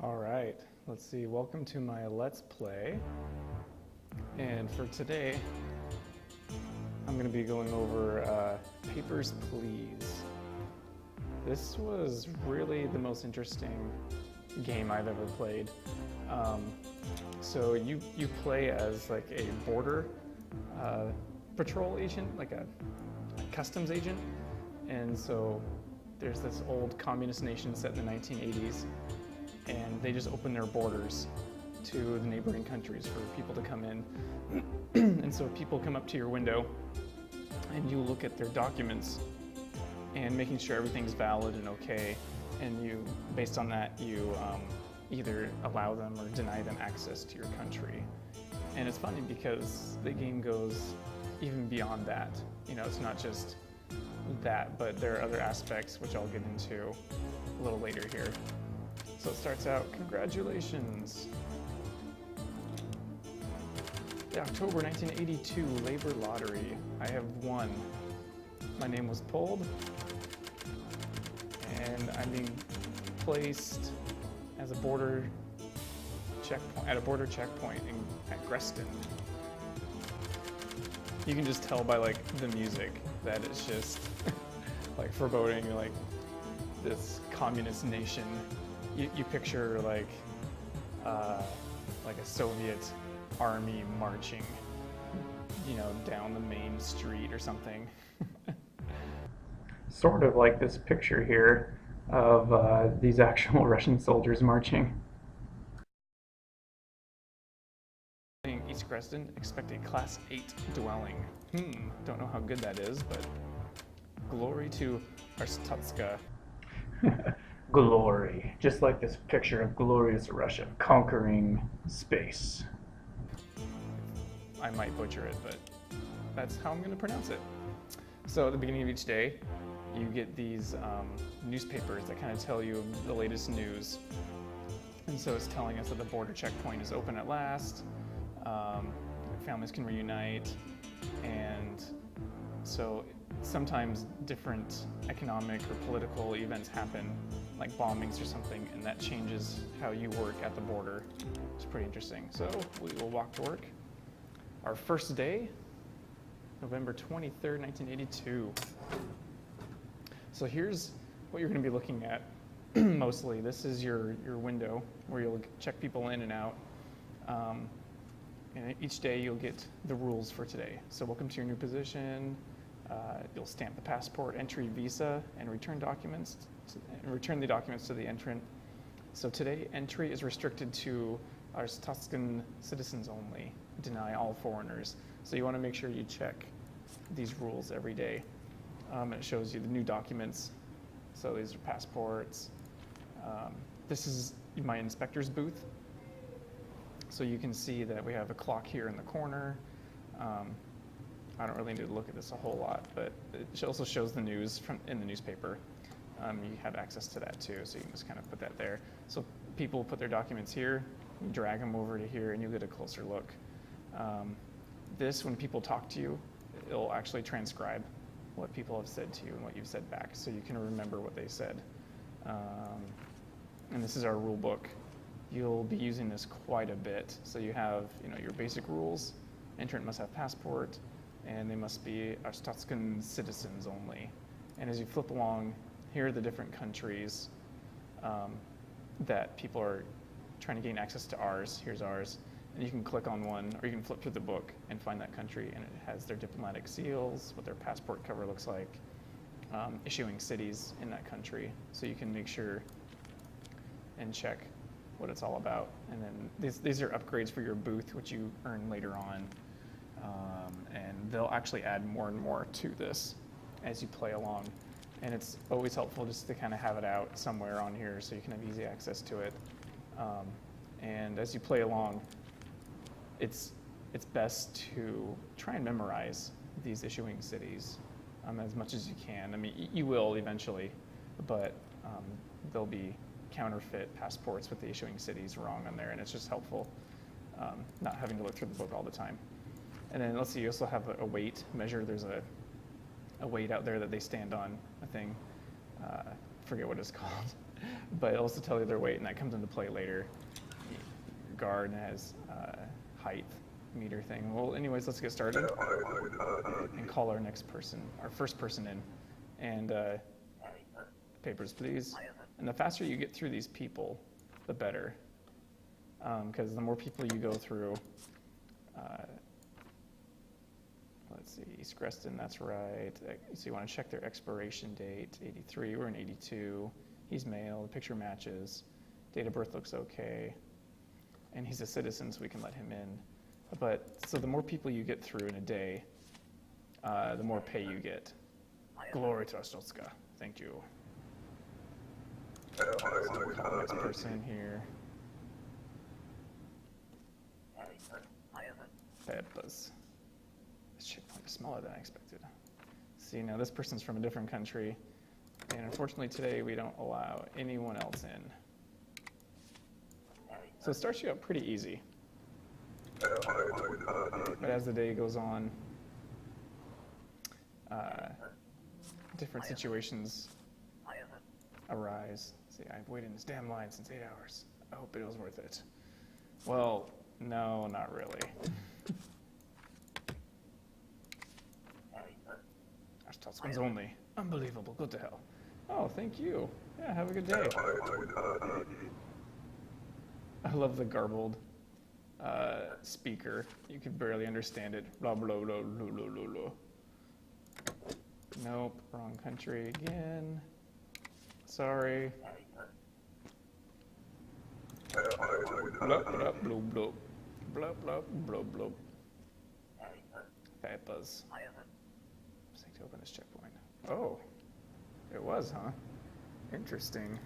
All right, let's see. Welcome to my Let's Play. And for today, I'm going to be going over Papers, Please. This was really the most interesting game I've ever played. So you play as like a border patrol agent, like a customs agent. And so there's this old communist nation set in the 1980s. And they just open their borders to the neighboring countries for people to come in. And so people come up to your window and you look at their documents and making sure everything's valid and okay. And you, based on that, you either allow them or deny them access to your country. And it's funny because the game goes even beyond that. You know, it's not just that, but there are other aspects which I'll get into a little later here. So it starts out, congratulations. The October 1982 Labor Lottery. I have won. My name was pulled, and I'm being placed as a border checkpoint, at a border checkpoint at Greston. You can just tell by like the music that it's just like foreboding, like this communist nation. You picture like a Soviet army marching, you know, down the main street or something. Sort of like this picture here of these actual Russian soldiers marching. East Greston, expect a Class 8 dwelling. Don't know how good that is, but glory to Arstotzka. Glory, just like this picture of glorious Russia conquering space. I might butcher it, but that's how I'm going to pronounce it. So at the beginning of each day, you get these newspapers that kind of tell you the latest news. And so it's telling us that the border checkpoint is open at last, families can reunite, and so sometimes different economic or political events happen, like bombings or something, and that changes how you work at the border. It's pretty interesting. So we will walk to work. Our first day, November 23rd, 1982. So here's what you're going to be looking at mostly. This is your window where you'll check people in and out. And each day you'll get the rules for today. So welcome to your new position. You'll stamp the passport, entry, visa, and return documents. Return the documents to the entrant. So today, entry is restricted to our Tuscan citizens only. Deny all foreigners. So you want to make sure you check these rules every day. And it shows you the new documents. So these are passports. This is my inspector's booth. So you can see that we have a clock here in the corner. I don't really need to look at this a whole lot, but it also shows the news in the newspaper. You have access to that too, so you can just kind of put that there. So people put their documents here, you drag them over to here, and you get a closer look. This, when people talk to you, it'll actually transcribe what people have said to you and what you've said back, so you can remember what they said. And this is our rule book. You'll be using this quite a bit. So you have, you know, your basic rules. Entrant must have passport, and they must be Arstotzkan citizens only. And as you flip along, here are the different countries that people are trying to gain access to ours. Here's ours. And you can click on one, or you can flip through the book and find that country, and it has their diplomatic seals, what their passport cover looks like, issuing cities in that country. So you can make sure and check what it's all about. And then these are upgrades for your booth, which you earn later on. And they'll actually add more and more to this as you play along. And it's always helpful just to kind of have it out somewhere on here so you can have easy access to it. And as you play along, it's best to try and memorize these issuing cities as much as you can. I mean, you will eventually, but there'll be counterfeit passports with the issuing cities wrong on there, and it's just helpful not having to look through the book all the time. And then let's see, you also have a weight measure. There's a weight out there that they stand on, a thing. Forget what it's called. but it'll also tell you their weight, and that comes into play later. Guard has height meter thing. Well, anyways, let's get started and call our next person, our first person in. And papers, please. And the faster you get through these people, the better. Because the more people you go through, let's see, East Greston, that's right. So you want to check their expiration date, 83, we're in 82. He's male, the picture matches. Date of birth looks okay. And he's a citizen, so we can let him in. But, so the more people you get through in a day, the more pay you get. Glory to Ostotska. Thank you. So we'll call the next person here. Peppers. This checkpoint is smaller than I expected. See, now this person's from a different country, and unfortunately today we don't allow anyone else in. So it starts you out pretty easy. But as the day goes on, different situations arise. See, I've waited in this damn line since 8 hours. I hope it was worth it. Well, no, not really. Ostotskans only. Unbelievable. Go to hell. Oh, thank you. Yeah, have a good day. I love the garbled speaker. You can barely understand it. Blah, blah, blah, blah, blah, blah, blah. Nope, wrong country again. Sorry. Blah, blah, blah, blah. Blah, blah, blah, blah. Peppers. Just need to open this checkpoint. Oh, it was, huh? Interesting.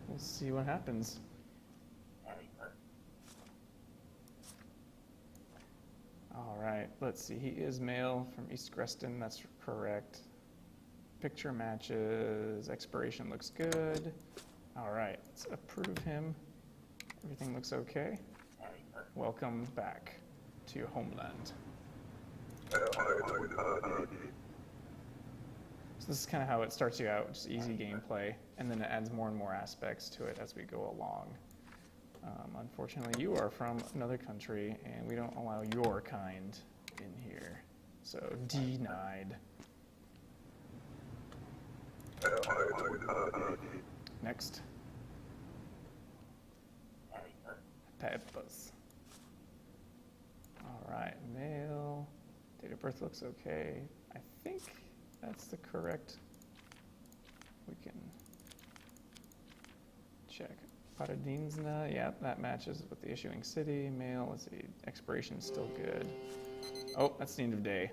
We'll see what happens. All right, let's see. He is male from East Greston. That's correct. Picture matches. Expiration looks good. All right, let's approve him. Everything looks okay. Welcome back to your homeland. So this is kind of how it starts you out, just easy gameplay, and then it adds more and more aspects to it as we go along. Unfortunately, you are from another country, and we don't allow your kind in here. So, denied. Next. Peppers. All right, male. Date of birth looks okay. I think that's the correct. We can check. Paradinsna, yeah, that matches with the issuing city. Male, let's see, expiration's still good. Oh, that's the end of day.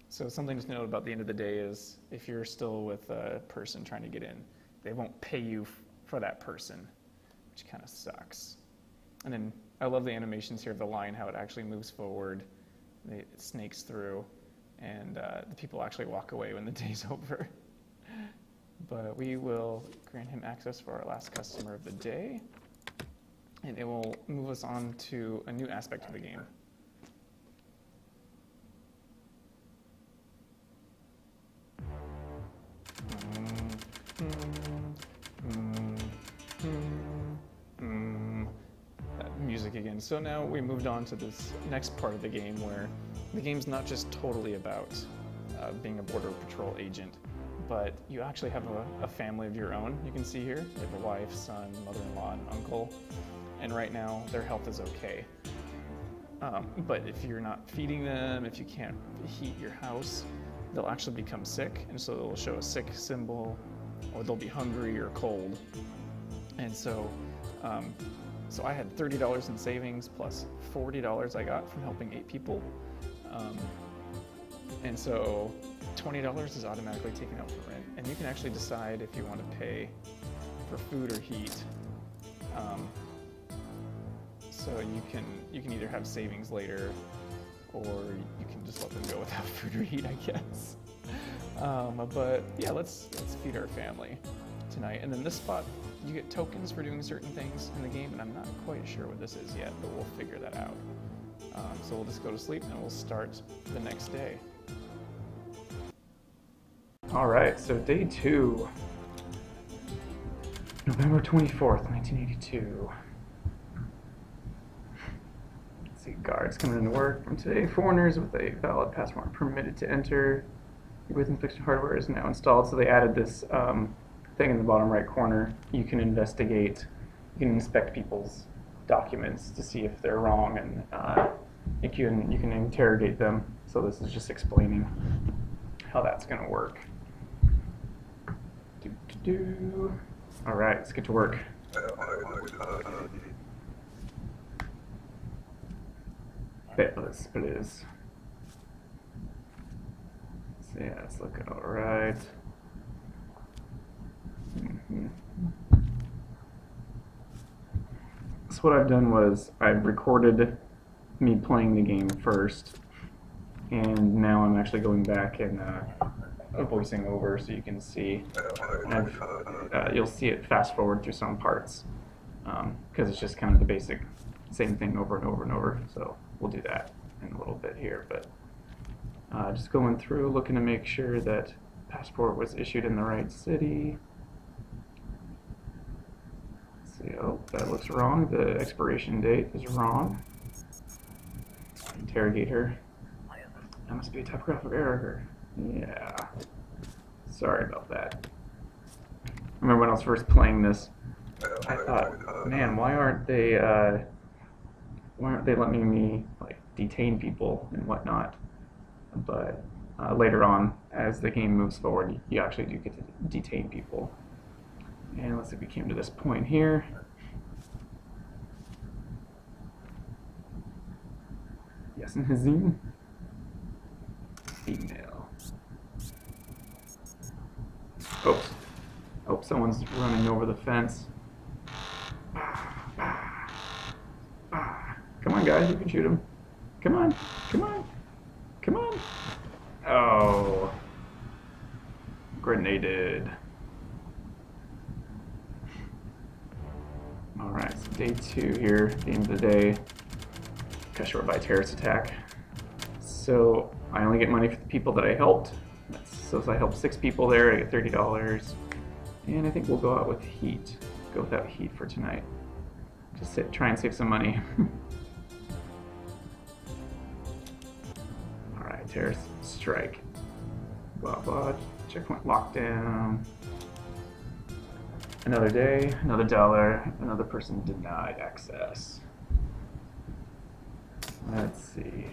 So something to note about the end of the day is if you're still with a person trying to get in, they won't pay you for that person, which kind of sucks. And then I love the animations here of the line, how it actually moves forward, it snakes through, and the people actually walk away when the day's over. But we will grant him access for our last customer of the day, and it will move us on to a new aspect of the game. That music again. So now we moved on to this next part of the game where the game's not just totally about being a border patrol agent, but you actually have a family of your own. You can see here, you have a wife, son, mother-in-law, and uncle, and right now their health is okay. But if you're not feeding them, if you can't heat your house, they'll actually become sick, and so they'll show a sick symbol, or they'll be hungry or cold. And so, so I had $30 in savings plus $40 I got from helping 8 people. And so $20 is automatically taken out for rent, and you can actually decide if you want to pay for food or heat. So you can either have savings later, or you can just let them go without food or heat, I guess. But yeah, let's feed our family tonight. And then this spot, you get tokens for doing certain things in the game, and I'm not quite sure what this is yet, but we'll figure that out. So we'll just go to sleep, and we'll start the next day. All right, so day 2. November 24th, 1982. Let's see, guards coming into work from today. Foreigners with a valid passport permitted to enter. With inspection hardware is now installed. So they added this thing in the bottom right corner. You can investigate, you can inspect people's documents to see if they're wrong, and you can interrogate them. So this is just explaining how that's going to work. All right, let's get to work. Fabulous, please. So yeah, it's looking all right. So what I've done was I've recorded me playing the game first, and now I'm actually going back and voicing over so you can see. You'll see it fast forward through some parts because it's just kind of the basic same thing over and over and over. So we'll do that in a little bit here, but just going through looking to make sure that passport was issued in the right city. Let's see, oh, that looks wrong. The expiration date is wrong. Interrogate her. That must be a typographical error. Yeah. Sorry about that. I remember when I was first playing this, I thought, man, why aren't they letting me like detain people and whatnot? But later on, as the game moves forward, you actually do get to detain people. And let's see if we came to this point here. Yasin Hazim. Female. Oops. Oh, someone's running over the fence. Come on, guys, you can shoot him. Come on, come on, come on. Oh. Grenaded. Alright, so day 2 here, at the end of the day. Cut short by a terrorist attack. So I only get money for the people that I helped. So if I help 6 people there, I get $30. And I think we'll go out with heat. Go without heat for tonight. Just try and save some money. Alright, terrorist strike. Blah blah. Checkpoint lockdown. Another day, another dollar, another person denied access. Let's see.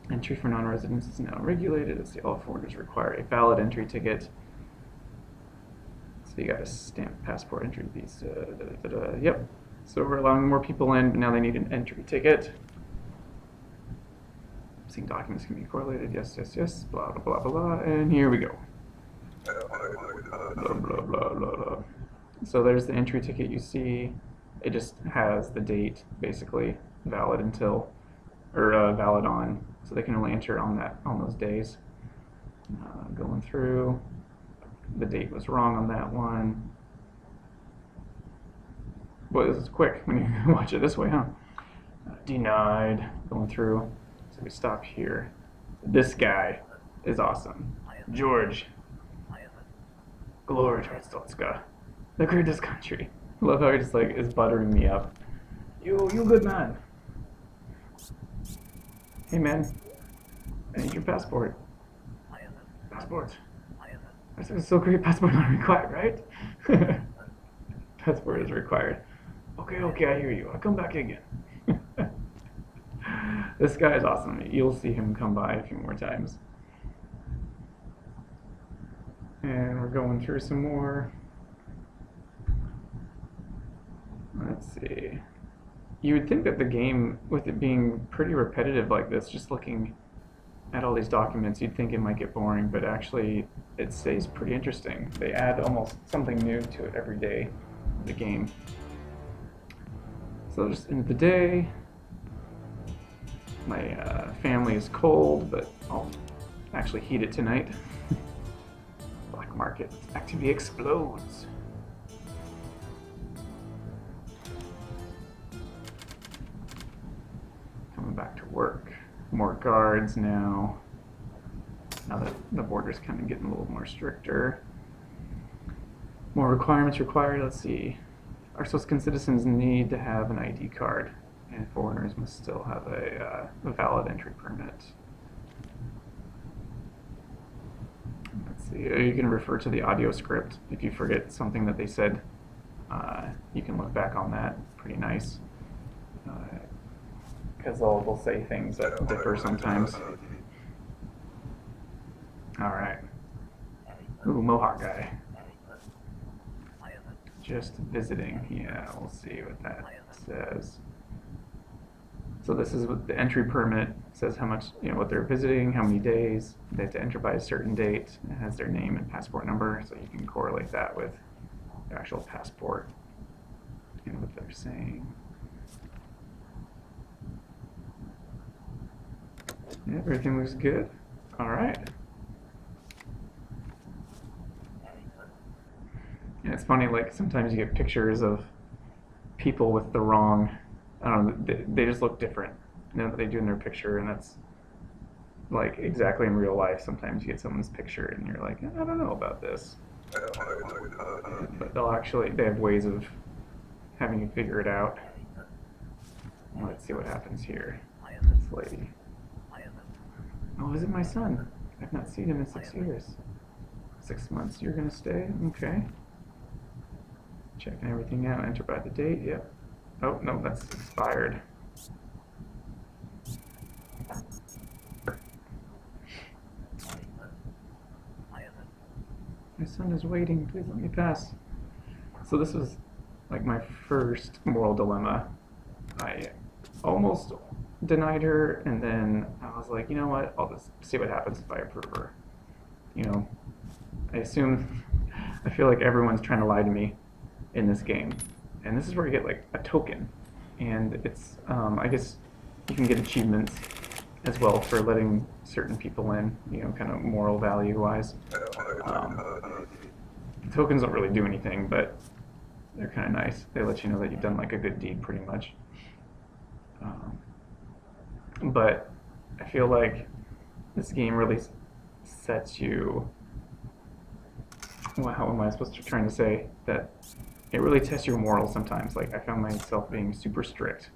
Entry for non-residents is now regulated. Let's see, all foreigners require a valid entry ticket. So you got a stamped passport entry visa. Yep. So we're allowing more people in, but now they need an entry ticket. Seeing documents can be correlated. Yes, yes, yes. Blah, blah, blah, blah. And here we go. Blah, blah, blah, blah, blah. So there's the entry ticket you see. It just has the date, basically, valid until, or valid on. So they can only enter on those days. Going through, the date was wrong on that one. Boy, this is quick when you watch it this way, huh? Denied. Going through. So we stop here. This guy is awesome. George. Glory Trostotska. The greatest country. I love how he just like is buttering me up. You good man. Hey man, I need your passport. Passport. I said it's so great, passport not required, right? Passport is required. Okay, I hear you. I'll come back again. This guy is awesome. You'll see him come by a few more times. And we're going through some more. Let's see. You would think that the game, with it being pretty repetitive like this, just looking at all these documents, you'd think it might get boring, but actually it stays pretty interesting. They add almost something new to it every day, the game. So just end of the day. My family is cold, but I'll actually heat it tonight. Black market activity explodes. Coming back to work. More guards now. Now that the border's kind of getting a little more stricter. More requirements required. Let's see. Our Swiscan citizens need to have an ID card, and foreigners must still have a valid entry permit. Let's see. You can refer to the audio script if you forget something that they said. You can look back on that. Pretty nice. Because they'll say things that differ sometimes. Alright. Ooh, Mohawk guy. Just visiting. Yeah, we'll see what that says. So this is what the entry permit says, how much, what they're visiting, how many days. They have to enter by a certain date. It has their name and passport number, so you can correlate that with their actual passport and what they're saying. Yeah, everything looks good. All right. Yeah, it's funny, like sometimes you get pictures of people with the wrong, I don't know, they just look different than what they do in their picture, and that's like exactly in real life. Sometimes you get someone's picture and you're like, I don't know about this. But they have ways of having you figure it out. Let's see what happens here. This lady. Oh, visit my son. I've not seen him in 6 years. 6 months, you're gonna stay? Okay. Checking everything out. Enter by the date. Yep. Oh, no, that's expired. My son is waiting. Please let me pass. So this was like my first moral dilemma. I almost denied her, and then I was like, you know what? I'll just see what happens if I approve her. I feel like everyone's trying to lie to me in this game. And this is where you get like a token. And it's, I guess you can get achievements as well for letting certain people in, kind of moral value wise. Tokens don't really do anything, but they're kind of nice. They let you know that you've done like a good deed pretty much. But I feel like this game really sets you, well, how am I supposed to trying to say that it really tests your morals sometimes. Like I found myself being super strict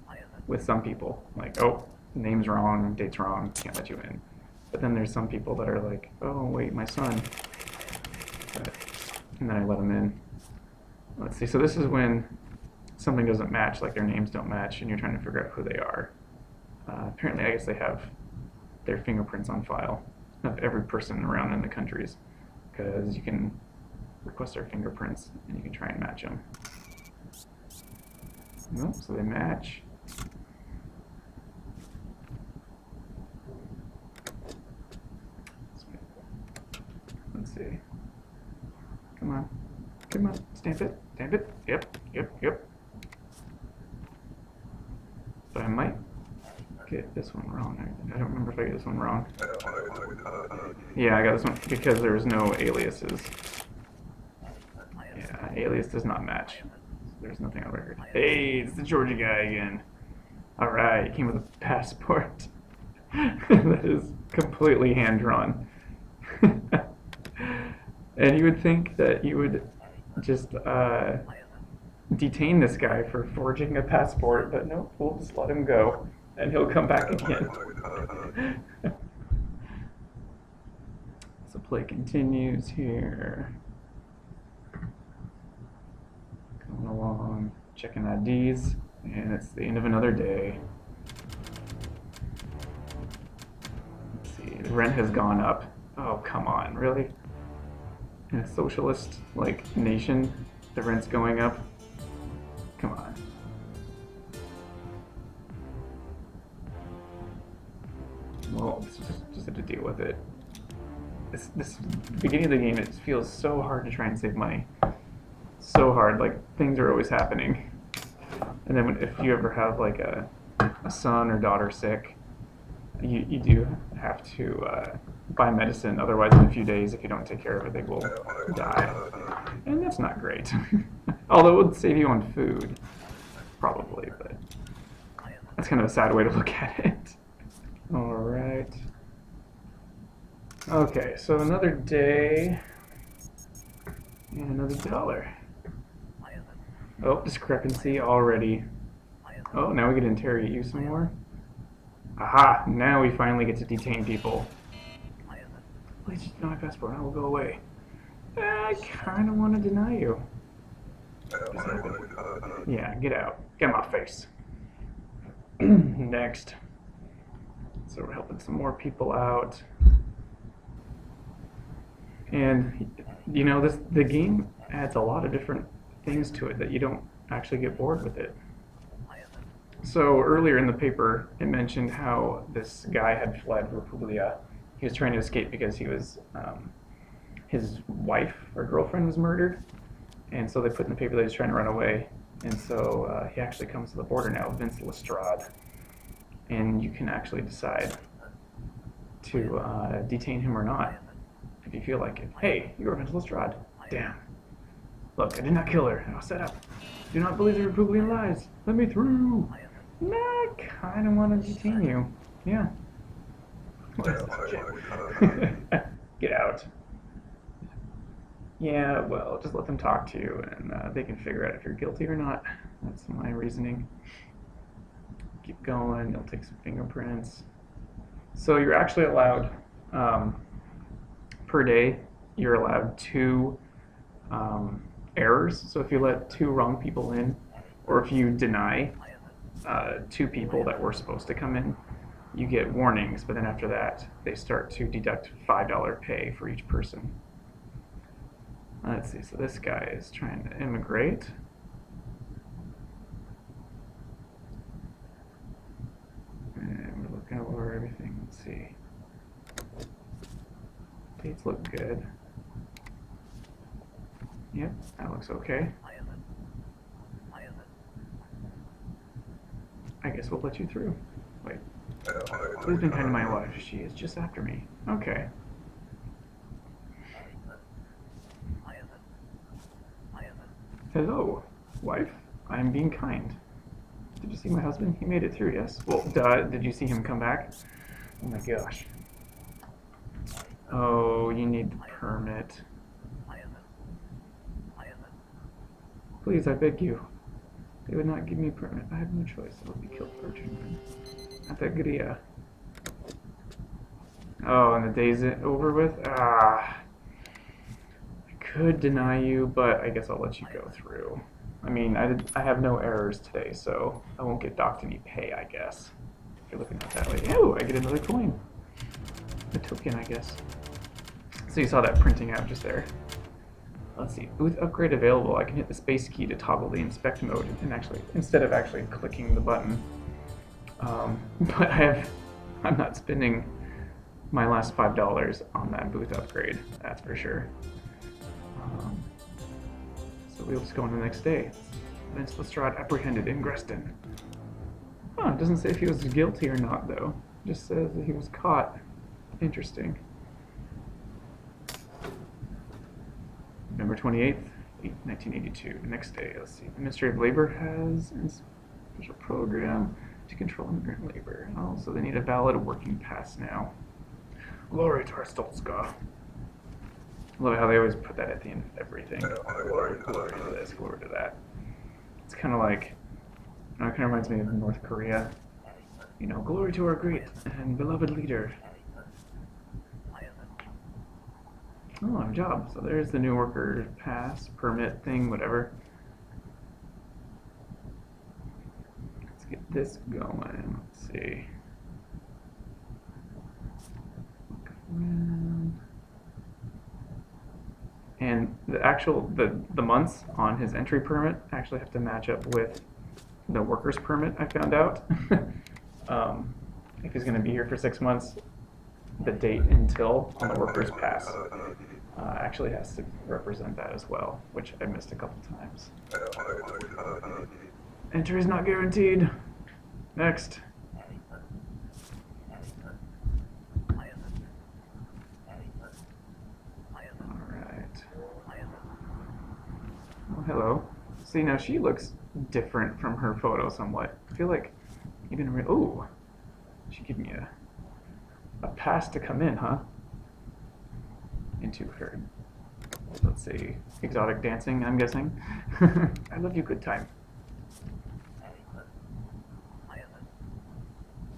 with some people, like, oh, name's wrong, date's wrong, can't let you in. But then there's some people that are like, oh wait, my son, and then I let them in. Let's see, so this is when something doesn't match, like their names don't match, and you're trying to figure out who they are. Apparently, I guess they have their fingerprints on file of every person around in the countries, because you can request their fingerprints and you can try and match them. Nope, so they match. Let's see. Come on. Come on. Stamp it. Stamp it. Yep. So I might get this one wrong. I don't remember if I get this one wrong. Yeah, I got this one because there's no aliases. Yeah, alias does not match. There's nothing on record. Hey, it's the Georgia guy again. Alright, came with a passport. That is completely hand-drawn. And you would think that you would just detain this guy for forging a passport, but no, we'll just let him go, and he'll come back again. So play continues here. Going along, checking IDs, and it's the end of another day. Let's see, the rent has gone up. Oh, come on, really? In a socialist, nation, the rent's going up? Come on. Well, just have to deal with it. This beginning of the game, it feels so hard to try and save money. So hard, things are always happening. And then if you ever have a son or daughter sick, you do have to buy medicine, otherwise in a few days, if you don't take care of it, they will die. And that's not great. Although it would save you on food, probably, but that's kind of a sad way to look at it. Alright. Okay, so another day. And another dollar. Oh, discrepancy already. Oh, now we get to interrogate you some more. Aha! Now we finally get to detain people. Please just deny my passport and I will go away. I kind of want to deny you. Yeah, get out. Get my face. Next. So we're helping some more people out. And, you know, the game adds a lot of different things to it that you don't actually get bored with it. So earlier in the paper, it mentioned how this guy had fled Republia. He was trying to escape because he was, his wife or girlfriend was murdered. And so they put in the paper that he was trying to run away. And so he actually comes to the border now, Vince Lestrade. And you can actually decide to detain him or not, if you feel like it. Hey, you're Vince Lestrade. Damn. Look, I did not kill her. I was set up. Do not believe the Republican lies. Let me through. Nah, I kind of want to detain you. Yeah. What is this shit? Get out. Yeah, well, just let them talk to you, and they can figure out if you're guilty or not. That's my reasoning. Keep going. They'll take some fingerprints. So you're actually allowed, per day, you're allowed 2 errors. So if you let 2 wrong people in, or if you deny 2 people that were supposed to come in, you get warnings. But then after that, they start to deduct $5 pay for each person. Let's see. So this guy is trying to immigrate. And we're looking over everything. Let's see. Dates look good. Yep, that looks okay. I guess we'll let you through. Wait. Please been kind to my wife. She is just after me. Okay. Hello, wife. I am being kind. Did you see my husband? He made it through, yes? Well, did you see him come back? Oh my gosh. Oh, you need the permit. Please, I beg you. They would not give me a permit. I have no choice. I will be killed for treatment. Atagria. Oh, and the day's over with? Ah. I could deny you, but I guess I'll let you go through. I mean, I have no errors today, so I won't get docked any pay, I guess. If you're looking at it that way. Oh, I get another coin. A token, I guess. So you saw that printing out just there. Let's see, booth upgrade available. I can hit the space key to toggle the inspect mode, and actually, instead of actually clicking the button. But I'm not spending my last $5 on that booth upgrade, that's for sure. So we'll just go on to the next day. Vince Lestrade apprehended in Greston. Huh, it doesn't say if he was guilty or not, though. It just says that he was caught. Interesting. November 28th, 1982. The next day, let's see. The Ministry of Labor has a special program to control immigrant labor. Oh, so they need a valid working pass now. Glory to Arstotzka. I love how they always put that at the end of everything. Glory to this, glory to that. It's kind of like, it kind of reminds me of North Korea. You know, glory to our great and beloved leader. Oh, a job. So there's the new worker pass, permit thing, whatever. Let's get this going. Let's see. Look around. And the actual, the months on his entry permit actually have to match up with the worker's permit, I found out. If he's going to be here for 6 months, the date until on the worker's pass actually has to represent that as well, which I missed a couple times. Entry is not guaranteed. Next. Alright. Well, hello. See, now she looks different from her photo somewhat. I feel like even ooh, she gave me a pass to come in, huh? Into her let's see, exotic dancing, I'm guessing. I love you, good time.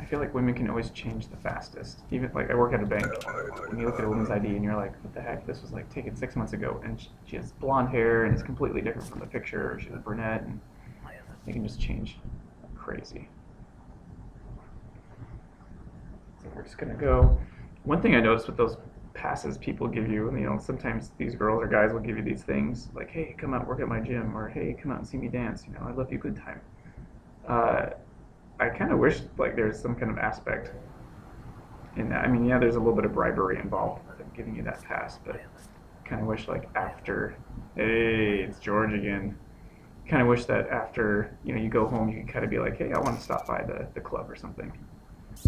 I feel like women can always change the fastest. Even like I work at a bank, and you look at a woman's ID and you're like, what the heck? This was like taken 6 months ago, and she has blonde hair and it's completely different from the picture. Or she's a brunette, and they can just change like crazy. So we're just gonna go. One thing I noticed with those passes people give you, you know, sometimes these girls or guys will give you these things like, hey, come out work at my gym, or hey, come out and see me dance. You know, I love you, good time. I kind of wish like there's some kind of aspect in that. I mean, yeah, there's a little bit of bribery involved with them giving you that pass, but kind of wish like after, hey, it's George again. Kind of wish that after, you know, you go home, you can kind of be like, hey, I want to stop by the club or something.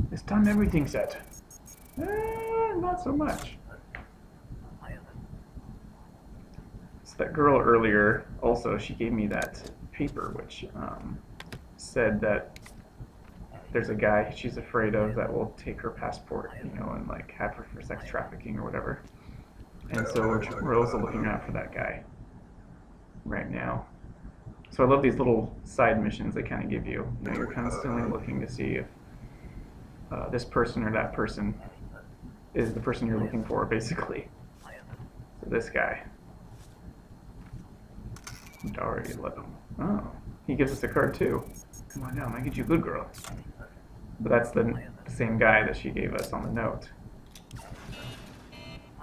This time everything's set. Not so much. So that girl earlier, also, she gave me that paper, which said that there's a guy she's afraid of that will take her passport, you know, and like have her for sex trafficking or whatever. And so we're also looking out for that guy right now. So I love these little side missions they kind of give you. You know, you're constantly looking to see if this person or that person is the person you're looking for, basically. So this guy. Already let him. Oh, he gives us a card too. Come on down, I get you a good girl. But that's the same guy that she gave us on the note.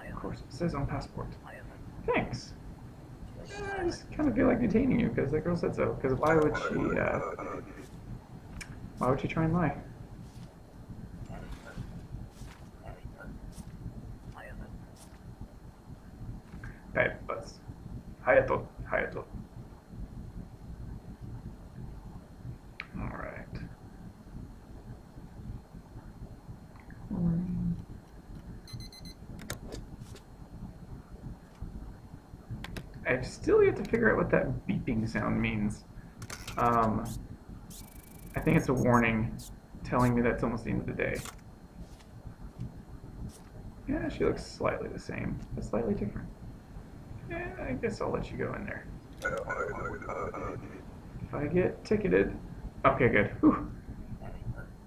Of course, it says on passport. Thanks. I just kind of feel like detaining you because that girl said so. Because why would she try and lie? Right, but Hayato. All right. I still yet to figure out what that beeping sound means. I think it's a warning telling me that it's almost the end of the day. Yeah, she looks slightly the same, but slightly different. Yeah, I guess I'll let you go in there. If I get ticketed... Okay, good. Whew.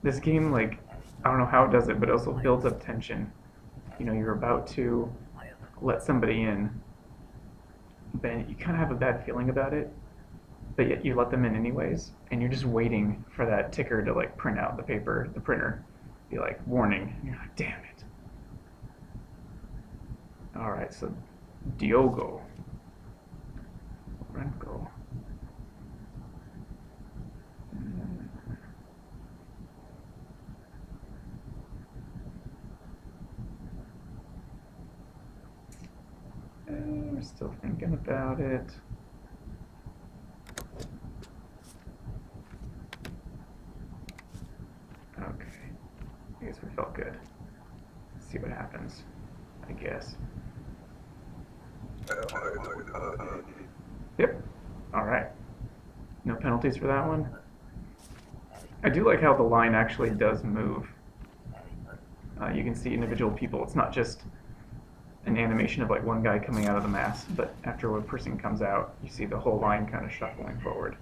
This game, like, I don't know how it does it, but it also builds up tension. You know, you're about to let somebody in, but you kind of have a bad feeling about it, but yet you let them in anyways, and you're just waiting for that ticker to, like, print out the paper, the printer, be like, warning, and you're like, damn it. Alright, so Diogo. Renko. We're still thinking about it. Okay. I guess we felt good. Let's see what happens, I guess. Yep. Alright. No penalties for that one. I do like how the line actually does move. You can see individual people. It's not just an animation of like one guy coming out of the mass, but after one person comes out, you see the whole line kind of shuffling forward.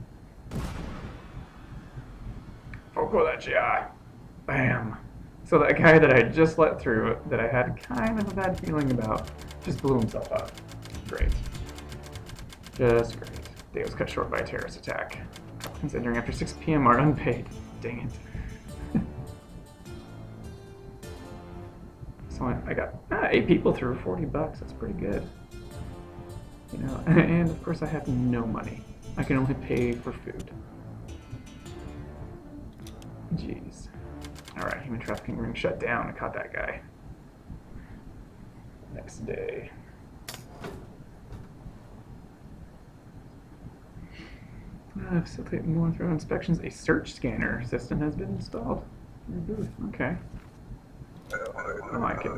Bam. So that guy that I just let through, that I had kind of a bad feeling about, just blew himself up. Great. Just great. Day was cut short by a terrorist attack. Applicants entering after 6 p.m. are unpaid. Dang it. So I got 8 people through $40. That's pretty good. You know, and of course I have no money. I can only pay for food. Jeez. Alright, human trafficking ring shut down. I caught that guy. Next day. Facilitate more thorough inspections. A search scanner system has been installed. Okay. I like it.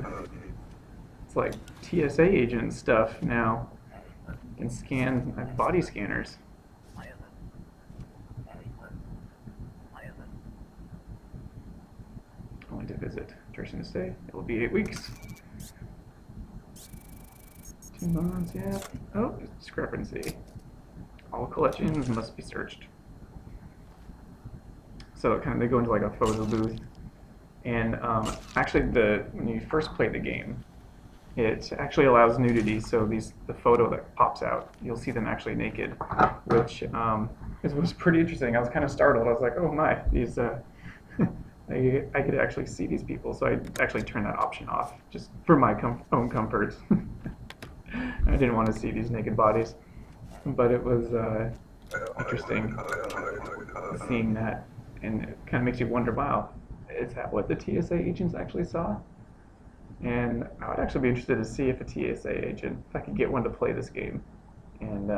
It's like TSA agent stuff now. You can scan body scanners. Only to visit. Duration to stay. It will be 8 weeks. 2 months, yeah. Oh, discrepancy. All collections must be searched. So they go into like a photo booth, and actually when you first play the game, it actually allows nudity. So the photo that pops out, you'll see them actually naked, which was pretty interesting. I was kind of startled. I was like, oh my, these I could actually see these people. So I actually turned that option off just for my own comfort. I didn't want to see these naked bodies, but it was interesting seeing that, and it kind of makes you wonder, wow, is that what the TSA agents actually saw? And I would actually be interested to see if a TSA agent, if I could get one to play this game and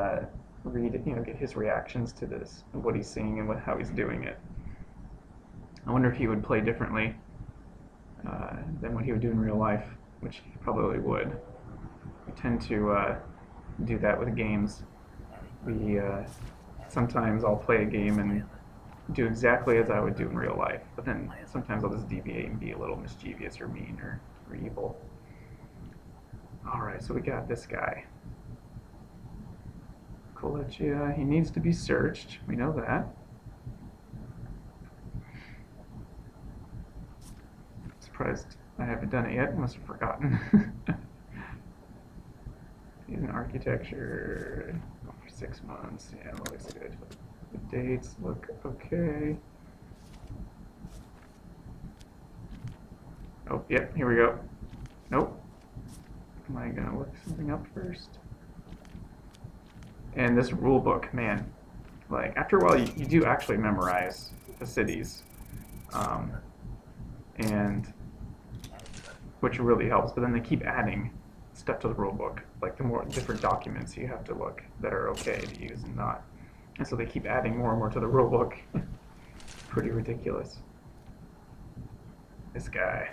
read, get his reactions to this, and what he's seeing and how he's doing it. I wonder if he would play differently than what he would do in real life, which he probably would. We tend to do that with games. We sometimes I'll play a game and do exactly as I would do in real life, but then sometimes I'll just deviate and be a little mischievous or mean or evil. Alright, so we got this guy. Kolechia, he needs to be searched. We know that. Surprised I haven't done it yet. Must have forgotten. He's in architecture for 6 months. Yeah, that looks good. The dates look okay. Oh, yep, here we go. Nope. Am I gonna look something up first? And this rule book, man, like after a while you do actually memorize the cities, and which really helps. But then they keep adding stuff to the rule book, like the more different documents you have to look that are okay to use and not. And so they keep adding more and more to the rule book. Pretty ridiculous. This guy.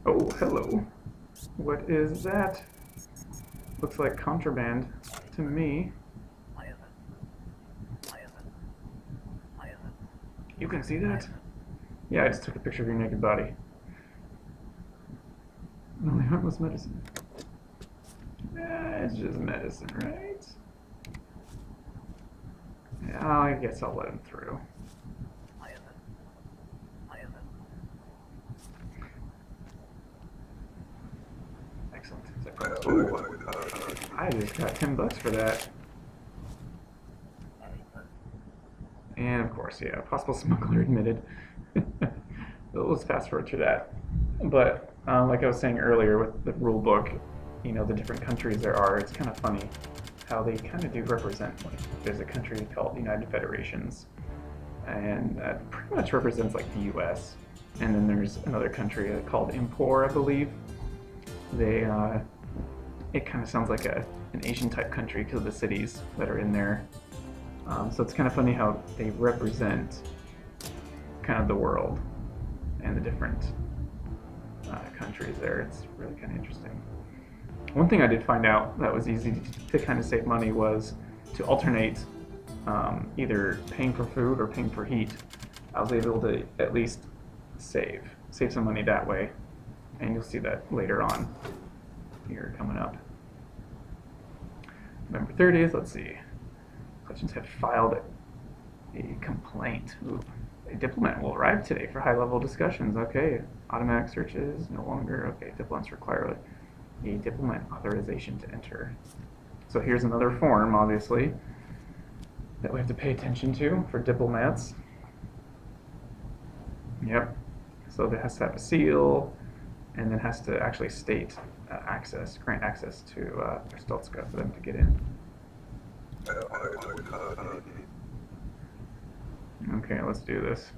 Oh, hello. What is that? Looks like contraband to me. You can see that? Yeah, I just took a picture of your naked body. Only harmless medicine. It's just medicine, right? Yeah, I guess I'll let him through. Excellent. Ooh, I just got $10 for that. And of course, yeah, possible smuggler admitted. Let's fast forward to that. But like I was saying earlier with the rule book, the different countries there are, it's kind of funny how they kind of do represent. Like, there's a country called United Federations, and that pretty much represents like the U.S. And then there's another country called Impor, I believe. They it kind of sounds like an Asian type country because of the cities that are in there. So it's kind of funny how they represent kind of the world and the different countries there. It's really kind of interesting. One thing I did find out that was easy to kind of save money was to alternate either paying for food or paying for heat. I was able to at least save some money that way, and you'll see that later on here coming up. November 30th, let's see. Collections have filed a complaint. Ooh. A diplomat will arrive today for high-level discussions. Okay, automatic searches no longer. Okay, diplomats require a diplomat authorization to enter. So here's another form, obviously, that we have to pay attention to for diplomats. Yep. So it has to have a seal, and then has to actually state grant access to Stolska for them to get in. Okay, let's do this.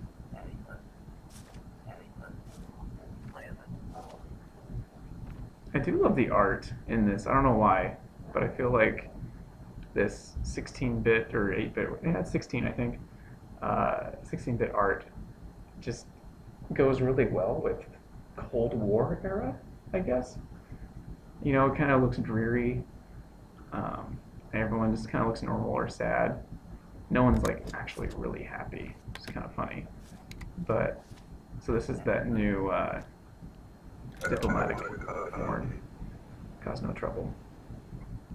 I do love the art in this. I don't know why, but I feel like this 16-bit or 8-bit, yeah, it's 16, I think, 16-bit art just goes really well with Cold War era, I guess. It kind of looks dreary. Everyone just kind of looks normal or sad. No one's like actually really happy. It's kind of funny. But so this is that new diplomatic form. cause no trouble.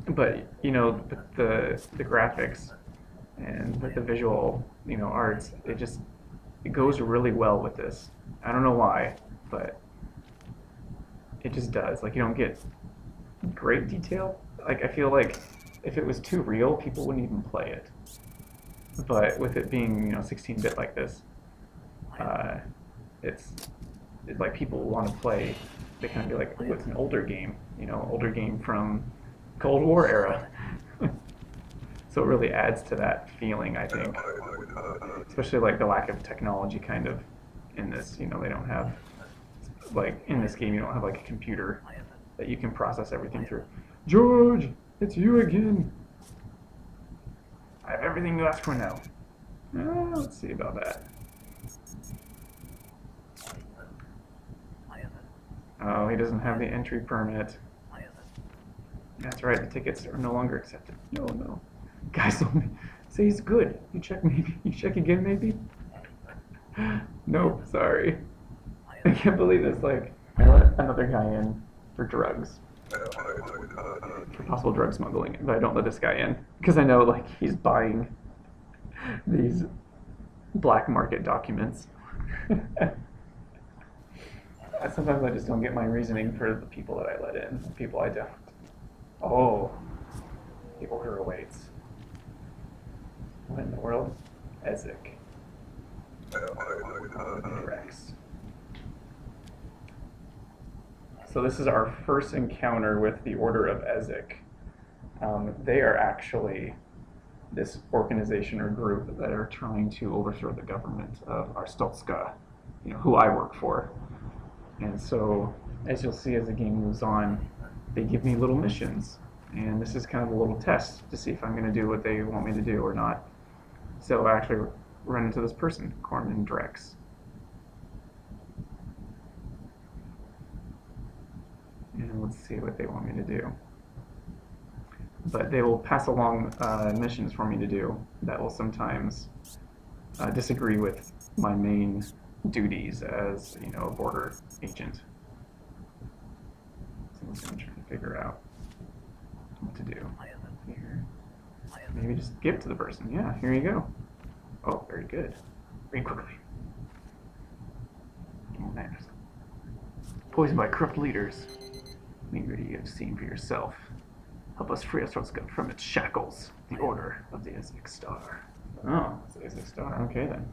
But you know, the graphics and with the visual, you know, arts, it goes really well with this. I don't know why, but it just does. Like, you don't get great detail. Like, I feel like if it was too real, people wouldn't even play it. But with it being, you know, 16-bit like this, it's like people want to play. They kind of be like, oh, it's an older game, you know, older game from Cold War era. So it really adds to that feeling, I think. Especially like the lack of technology kind of in this. You know, they don't have, like in this game, you don't have like a computer that you can process everything through. George, it's you again. I have everything you asked for now. Let's see about that. Oh, he doesn't have the entry permit. That's right, the tickets are no longer accepted. No. Guys told me, say he's good. You check maybe. You check again maybe? Nope, sorry. I can't believe this. Like, I let another guy in for drugs. For possible drug smuggling, but I don't let this guy in. Because I know, like, he's buying these black market documents. Sometimes I just don't get my reasoning for the people that I let in, the people I don't. Oh, the order awaits. What in the world? Ezek. Rex. So this is our first encounter with the Order of Ezek. They are actually this organization or group that are trying to overthrow the government of Arstotzka, you know, who I work for. And so, as you'll see as the game moves on, they give me little missions. And this is kind of a little test to see if I'm going to do what they want me to do or not. So I actually run into this person, Corman Drex. And let's see what they want me to do. But they will pass along missions for me to do that will sometimes disagree with my main duties as, you know, a border agent. So I'm trying to figure out what to do here. Maybe just give it to the person. Yeah, here you go. Oh, very good. Read quickly. Oh, man. Poisoned by corrupt leaders. Meager you have seen for yourself. Help us free Arstotzka from its shackles. The Order of the Ezek Star. Oh, it's the Ezek Star. Okay then.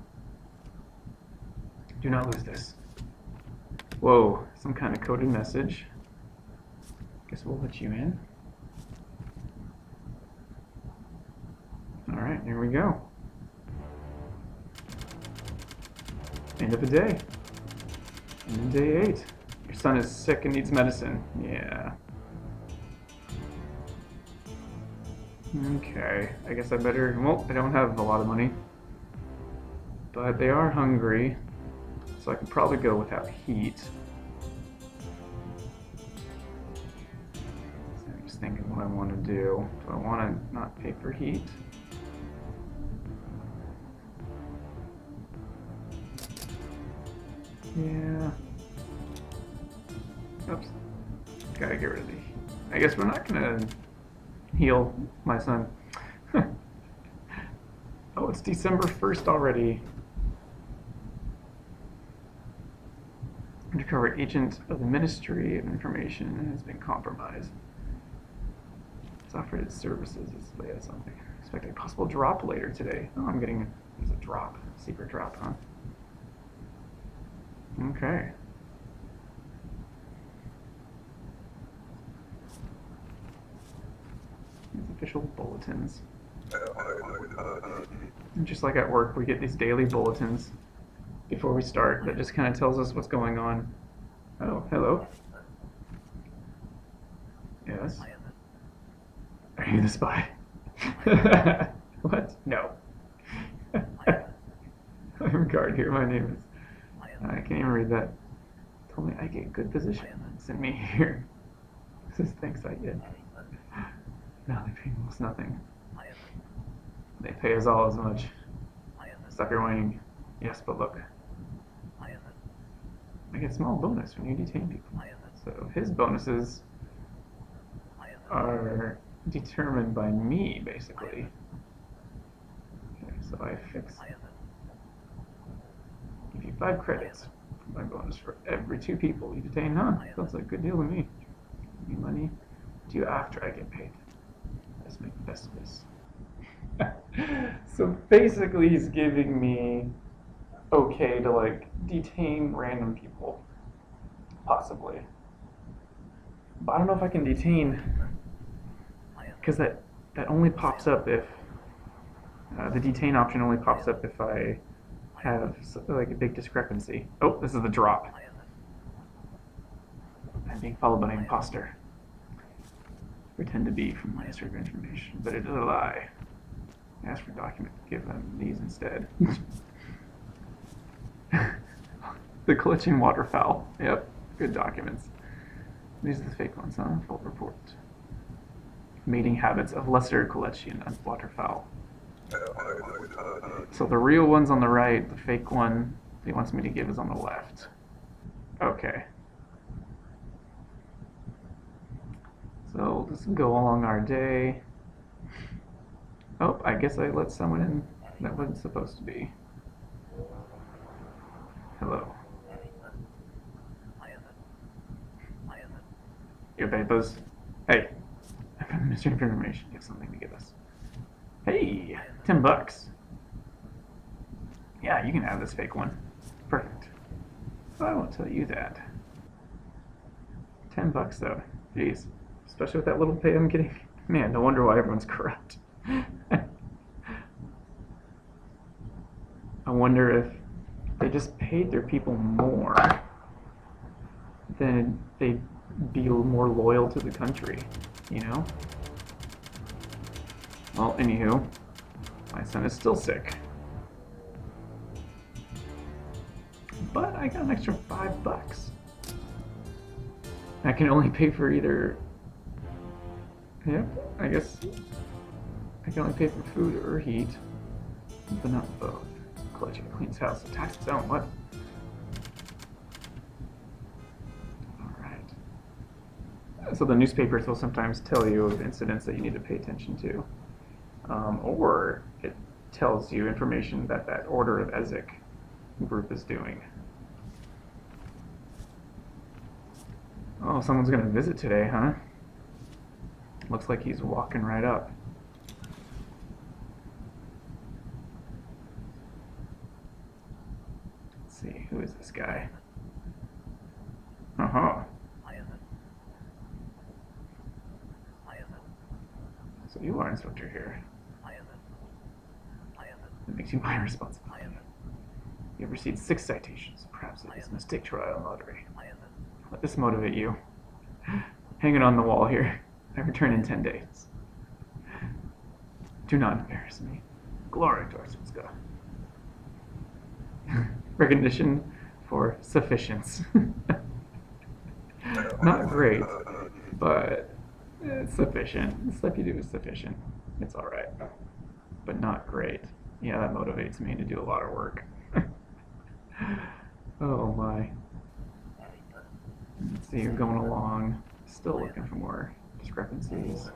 Do not lose this. Whoa, some kind of coded message. Guess we'll let you in. Alright, here we go. End of the day. End of day 8. Your son is sick and needs medicine. Yeah. Okay, I guess I better... Well, I don't have a lot of money. But they are hungry. So I could probably go without heat. So I'm just thinking what I want to do. Do I want to not pay for heat? Yeah. Oops. Gotta get rid of the... I guess we're not gonna heal my son. Oh, it's December 1st already. Undercover agent of the Ministry of Information has been compromised. It's offered its services as something. Expect a possible drop later today. Oh, I'm getting... There's a drop. Secret drop, huh? Okay. These official bulletins. And just like at work, we get these daily bulletins before we start that just kind of tells us what's going on. Oh, hello. Yes. Are you the spy? What? No. I'm guard here. My name is... I can't even read that. Told me I get good position. Sent me here. This is thanks I get. No, they pay almost nothing. They pay us all as much. Stop your whining. Yes, but look. I get a small bonus when you detain people. So his bonuses are determined by me, basically. Okay, so I give you 5 credits for my bonus for every 2 people you detain, huh? Sounds like a good deal to me. Give me money due after I get paid. Let's make the best of this. So basically he's giving me okay to like detain random people, possibly. But I don't know if I can detain, because that only pops up if the detain option only pops up if I have like a big discrepancy. Oh, this is the drop. I'm being followed by an imposter. Pretend to be from Ministry of Information, but it is a lie. Ask for a document, give them these instead. The clutching waterfowl. Yep, good documents. These are the fake ones, huh? Full report. Mating habits of lesser Collection and waterfowl. So the real one's on the right, the fake one he wants me to give is on the left. Okay. So let's go along our day. Oh, I guess I let someone in that wasn't supposed to be. Hello. Your papers. Hey, I'm from the Ministry of Information. You have something to give us. Hey, $10. Yeah, you can have this fake one. Perfect. But I won't tell you that. $10 though. Jeez. Especially with that little pay I'm getting. Man, no wonder why everyone's corrupt. I wonder if they just paid their people more, then they'd be more loyal to the country, you know? Well, anywho, my son is still sick. But I got an extra $5. I can only pay for either... Yep, I guess I can only pay for food or heat, but not both. Collection cleans house, so taxes don't, what? Alright. So the newspapers will sometimes tell you of incidents that you need to pay attention to. Or it tells you information that that Order of Ezek group is doing. Oh, someone's gonna visit today, huh? Looks like he's walking right up. Let's see, who is this guy? Uh-huh. So you are instructor here. That makes you my responsibility. You have received 6 citations. Perhaps it is a mistake trial lottery. Let this motivate you. Hang it on the wall here. I return in 10 days. Do not embarrass me. Glory to Arsenska. Recognition for sufficiency. Not great, but it's sufficient. The stuff you do is sufficient. It's alright. But not great. Yeah, that motivates me to do a lot of work. Oh my. Let's see, you're going along. Still looking for more discrepancies.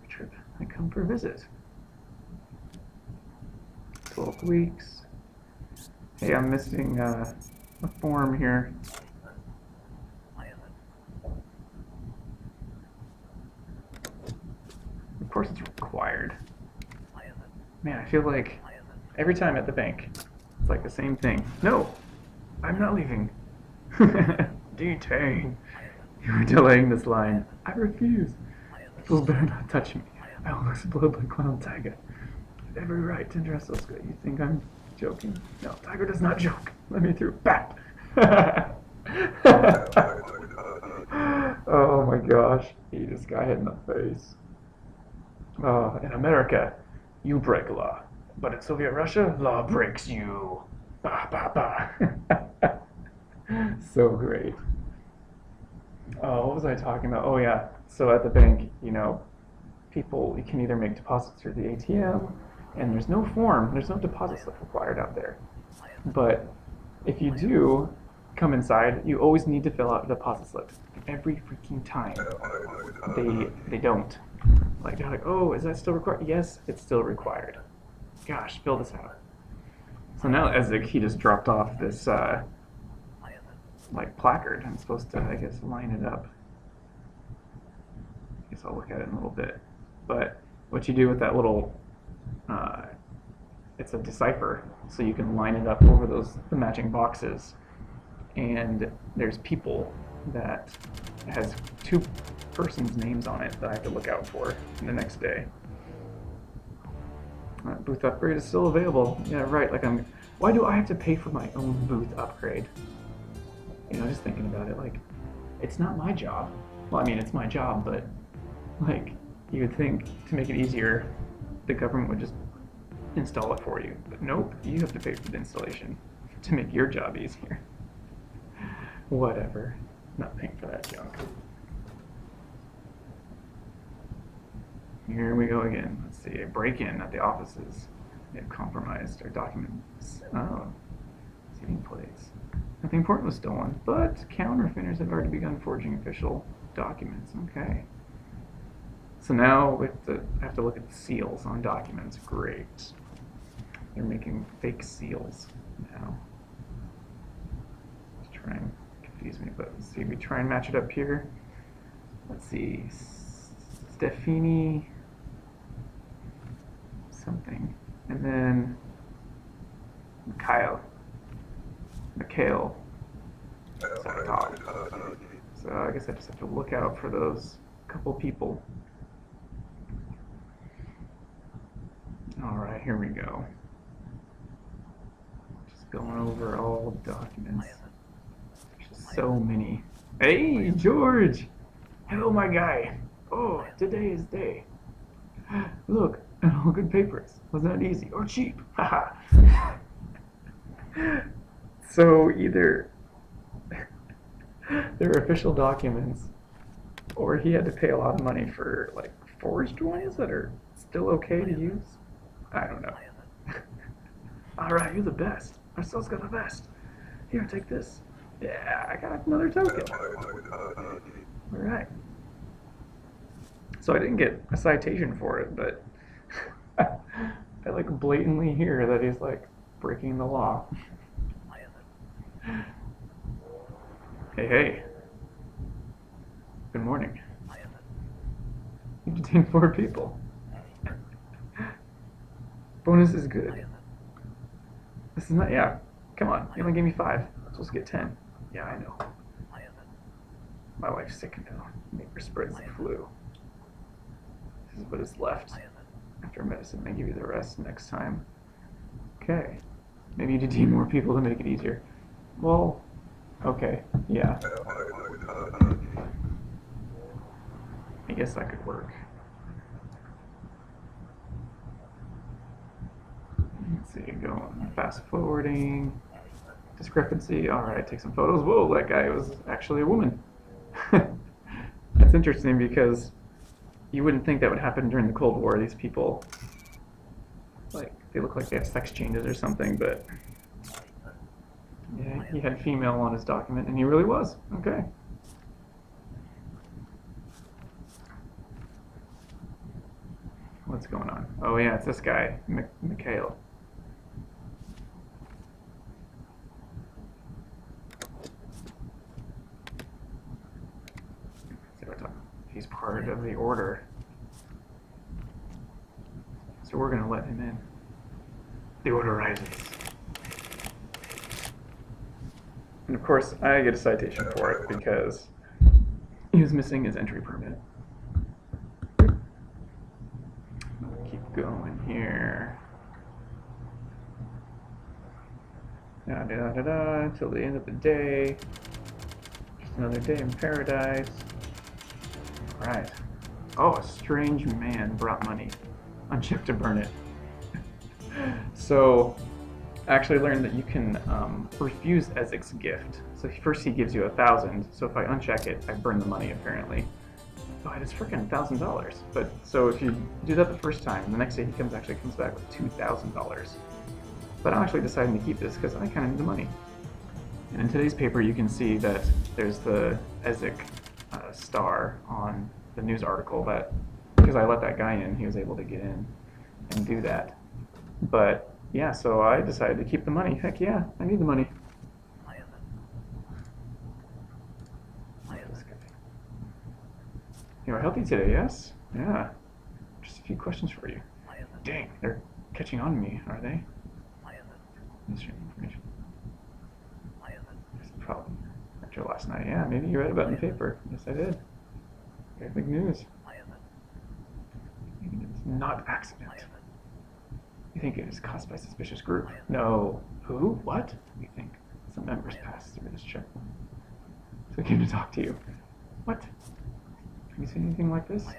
Trip. I come for a visit. 12 weeks. Hey, I'm missing a form here. Of course it's required. Man, I feel like every time at the bank, it's like the same thing. No, I'm not leaving. Detain. You are delaying this line. I refuse. Fools better not touch me. I will explode like Clown Tiger. I have every right to dress so good. You think I'm joking? No, Tiger does not joke. Let me through. Bat. Oh my gosh. He just got hit in the face. In America, you break law. But in Soviet Russia, law breaks you. Bah, bah, bah. So great. Oh, what was I talking about? Oh yeah, so at the bank, you know, people, you can either make deposits through the ATM, and there's no form, there's no deposit slip required out there. But if you do, come inside, you always need to fill out deposit slips. Every freaking time. They don't. Like, they're like, oh, is that still required? Yes, it's still required. Gosh, fill this out. So now Ezek, he just dropped off this, like, placard. I'm supposed to, I guess, line it up. I guess I'll look at it in a little bit. But what you do with that little, it's a decipher, so you can line it up over the matching boxes. And there's people that has 2 persons' names on it that I have to look out for the next day. Booth upgrade is still available. Yeah, right. Like, why do I have to pay for my own booth upgrade? You know, just thinking about it, like, it's not my job. Well, I mean, it's my job, but, like, you would think to make it easier, the government would just install it for you. But nope, you have to pay for the installation to make your job easier. Whatever. Not paying for that junk. Here we go again. Let's see, a break-in at the offices. They've compromised our documents. Oh, seating plates. Nothing important was stolen, but counterfeiters have already begun forging official documents. Okay. So now I have to look at the seals on documents. Great. They're making fake seals now. Let's try and confuse me, but let's see. We try and match it up here. Let's see. Stefini something. And then Mikhail. So I guess I just have to look out for those couple people. Alright, here we go. Just going over all the documents. There's just so many. Hey, George! Hello, my guy. Oh, today is day. Look, all good papers. Wasn't that easy? Or cheap? Haha. So either they're official documents, or he had to pay a lot of money for, like, forged ones that are still okay to use? I don't know. Alright, you're the best. Our sales got the best. Here, take this. Yeah, I got another token. Alright. So I didn't get a citation for it, but I like blatantly hear that he's like breaking the law. Hey. Good morning. You detained 4 people. Bonus is good. This is not, yeah, come on. You only gave me 5. I'm supposed to get 10. Yeah, I know. My wife's sick now. Make her spread the flu. This is what is left after medicine. They give you the rest next time. Okay. Maybe you detain more people to make it easier. Well, okay, yeah. I guess that could work. Let's see, go on fast forwarding. Discrepancy, alright, take some photos. Whoa, that guy was actually a woman. That's interesting because you wouldn't think that would happen during the Cold War. These people, like, they look like they have sex changes or something, but yeah, he had female on his document, and he really was. Okay. What's going on? Oh yeah, it's this guy, Mikhail. He's part of the order. So we're gonna let him in. The order rises. And of course, I get a citation for it because he was missing his entry permit. Keep going here. Until the end of the day. Just another day in paradise. Right. Oh, a strange man brought money on check to burn it. So, I actually learned that you can refuse Ezek's gift. So first he gives you 1,000. So if I uncheck it, I burn the money apparently. Oh, it's freaking $1,000. But so if you do that the first time, the next day he actually comes back with $2,000. But I'm actually deciding to keep this because I kind of need the money. And in today's paper, you can see that there's the ESIC star on the news article that, because I let that guy in, he was able to get in and do that. But yeah, so I decided to keep the money. Heck yeah, I need the money. This guy. You are healthy today, yes? Yeah. Just a few questions for you. Dang, they're catching on to me, are they? Information. There's a problem. After last night, yeah, maybe you read about it in the paper. Yes, I did. Very big news. It's not accident. You think it is caused by a suspicious group? No. Who? What? We think some members passed through this checkpoint. So I came to talk to you. What? Have you seen anything like this? Kind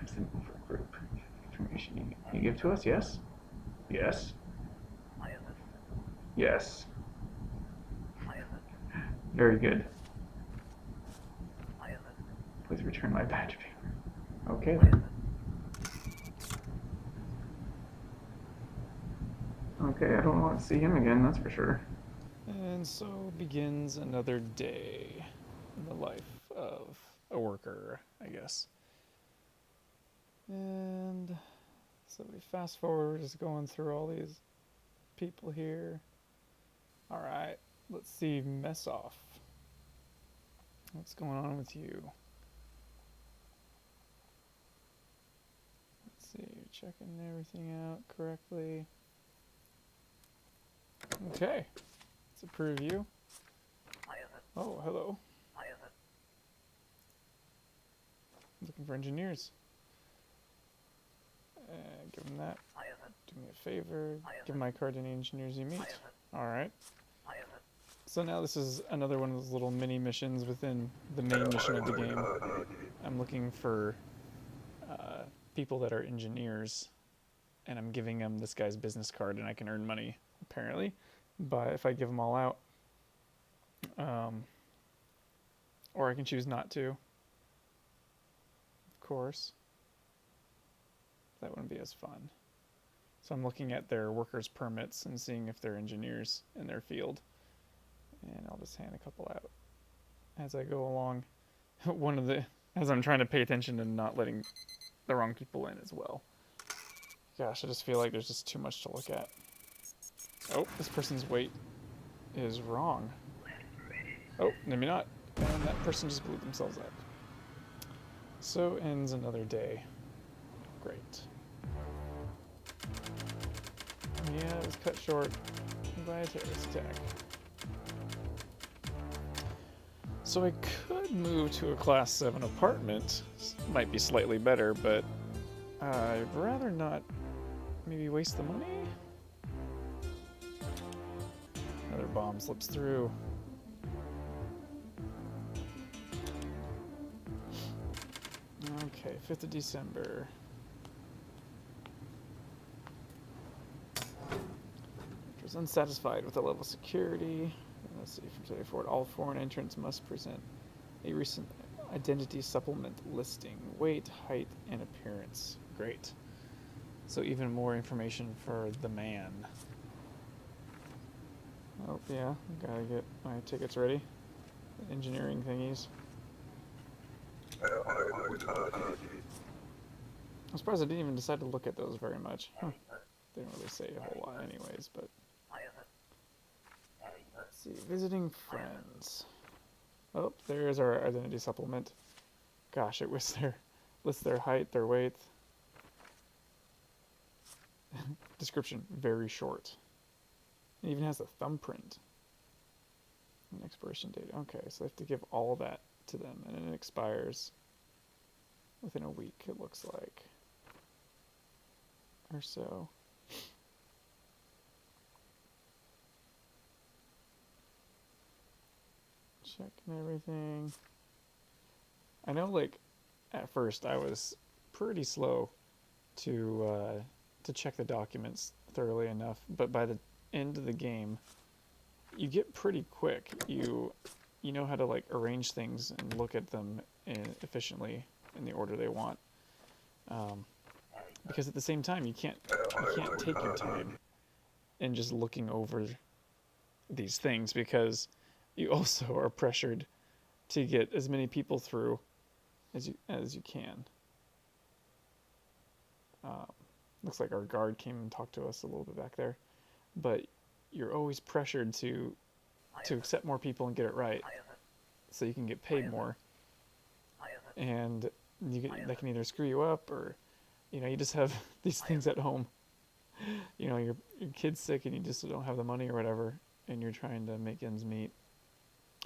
of simple for a group. Information you give to us? Yes? Yes? Yes. Very good. Please return my badge paper. Okay then. Okay, I don't want to see him again, that's for sure. And so begins another day in the life of a worker, I guess. And so we fast forward, just going through all these people here. Alright, let's see Messoff. What's going on with you? Let's see, you're checking everything out correctly. Okay, let's approve you. Oh, hello. Looking for engineers. Give them that. Do me a favor. Give my card to any engineers you meet. Alright. So now this is another one of those little mini missions within the main mission of the game. I'm looking for people that are engineers, and I'm giving them this guy's business card, and I can earn money, apparently, but if I give them all out. Or I can choose not to. Of course. That wouldn't be as fun. So I'm looking at their workers' permits and seeing if they're engineers in their field. And I'll just hand a couple out as I go along. As I'm trying to pay attention and not letting the wrong people in as well. Gosh, I just feel like there's just too much to look at. Oh, this person's weight is wrong. Oh, maybe not. And that person just blew themselves up. So ends another day. Great. Yeah, it was cut short by a terrorist attack. So I could move to a Class 7 apartment. Might be slightly better, but I'd rather not maybe waste the money. Another bomb slips through. Okay, 5th of December. Was unsatisfied with the level of security. Let's see, from today forward, all foreign entrants must present a recent identity supplement listing, weight, height, and appearance. Great. So even more information for the man. Oh, yeah, gotta get my tickets ready. Engineering thingies. I'm surprised I didn't even decide to look at those very much. Huh. They don't really say a whole lot anyways, but... Let's see, visiting friends. Oh, there's our identity supplement. Gosh, it lists their height, their weight. Description, very short. It even has a thumbprint. An expiration date. Okay, so I have to give all that to them, and it expires within a week, it looks like. Or so. Checking everything. I know, like, at first I was pretty slow to check the documents thoroughly enough, but by the end of the game, you get pretty quick. You know how to, like, arrange things and look at them efficiently in the order they want. because at the same time you can't take your time in just looking over these things, because you also are pressured to get as many people through as you can. Looks like our guard came and talked to us a little bit back there, but you're always pressured to accept more people and get it right, so you can get paid more. And that can either screw you up, or you just have these things at home. Your kid's sick and you just don't have the money or whatever, and you're trying to make ends meet.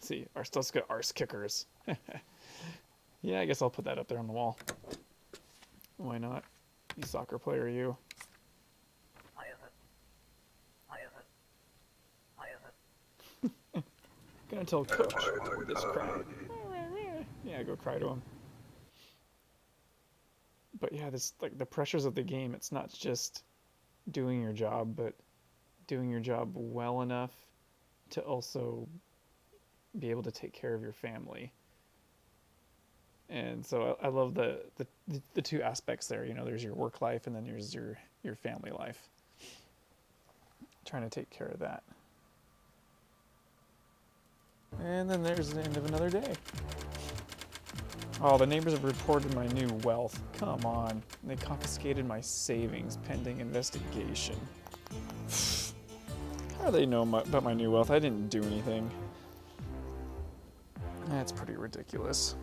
See, let's get arse kickers. Yeah, I guess I'll put that up there on the wall. Why not? You soccer player, you. Gonna tell coach this crowd. Yeah, go cry to him. But yeah, this, like, the pressures of the game, it's not just doing your job, but doing your job well enough to also be able to take care of your family. And so I love the two aspects there. There's your work life, and then there's your family life. Trying to take care of that. And then there's the end of another day. Oh, the neighbors have reported my new wealth. Come on. They confiscated my savings pending investigation. How do they know about my new wealth? I didn't do anything. That's pretty ridiculous.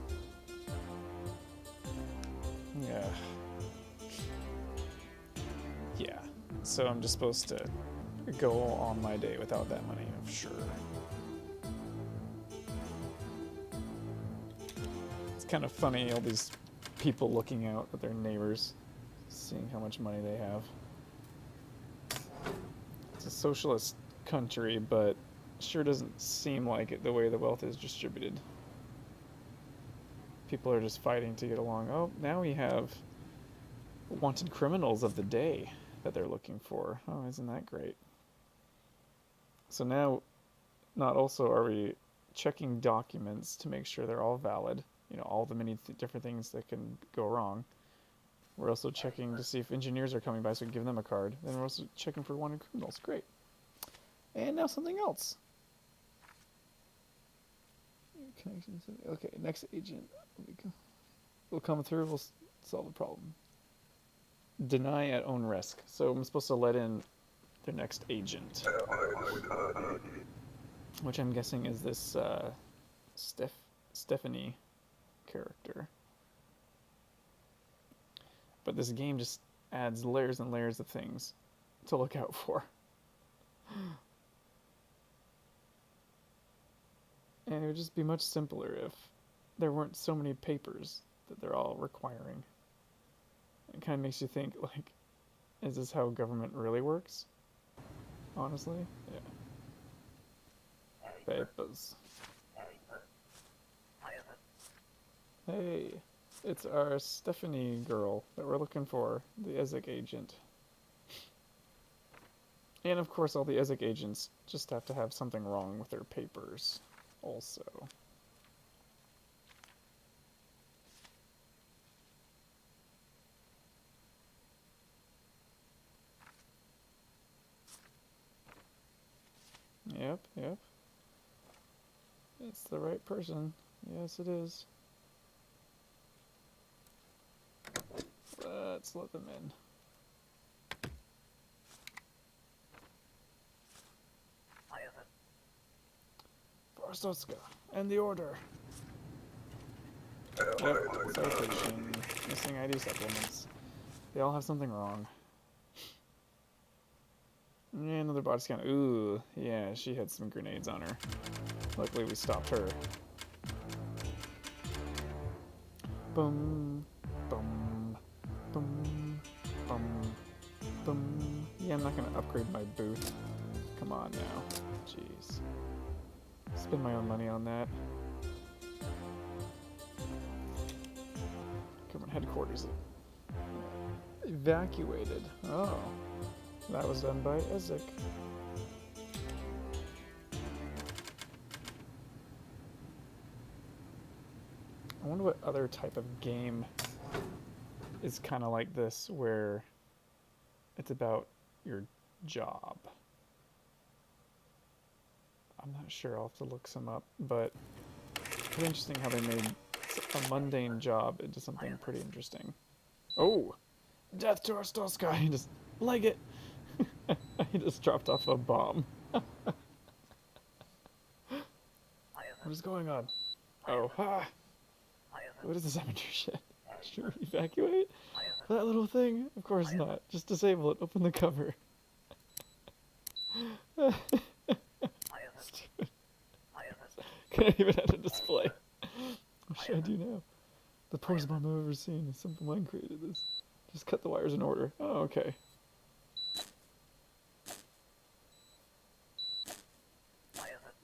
Yeah. Yeah. So I'm just supposed to go on my day without that money, I'm sure. It's kind of funny, all these people looking out at their neighbors, seeing how much money they have. It's a socialist country, but sure doesn't seem like it the way the wealth is distributed. People are just fighting to get along. Oh, now we have wanted criminals of the day that they're looking for. Oh, isn't that great? So now, not also are we checking documents to make sure they're all valid, all the many different things that can go wrong. We're also checking to see if engineers are coming by so we can give them a card. Then we're also checking for wanted criminals. Great. And now something else. Connections. Okay, next agent will come through. We'll solve the problem. Deny at own risk. So I'm supposed to let in the next agent, which I'm guessing is this Stephanie character. But this game just adds layers and layers of things to look out for. And it would just be much simpler if there weren't so many papers that they're all requiring. It kind of makes you think, like, is this how government really works? Honestly? Yeah. Papers. Hey, it's our Stephanie girl that we're looking for, the EZIC agent. And of course all the EZIC agents just have to have something wrong with their papers also. Yep. It's the right person. Yes, it is. Let's let them in. Forstowska, and the order. Yep, citation, missing ID supplements. They all have something wrong. And another body scan. Ooh, yeah, she had some grenades on her. Luckily we stopped her. Boom, boom, boom, boom, boom. Yeah, I'm not gonna upgrade my booth. Come on now. Jeez. Spend my own money on that. Government headquarters evacuated. Oh, that was done by EZIC. I wonder what other type of game is kind of like this, where it's about your job. I'm not sure, I'll have to look some up, but pretty interesting how they made a mundane job into something pretty interesting. Oh! Death to Arstotzka! He just leg it! He just dropped off a bomb. What is going on? Oh, ha! What is this amateur shit? Should we evacuate? For that little thing? Of course not. Just disable it. Open the cover. Stupid. Couldn't even have a display. What should I do now? The poorest bomb I've ever seen. A simple mind created this. Just cut the wires in order. Oh, okay.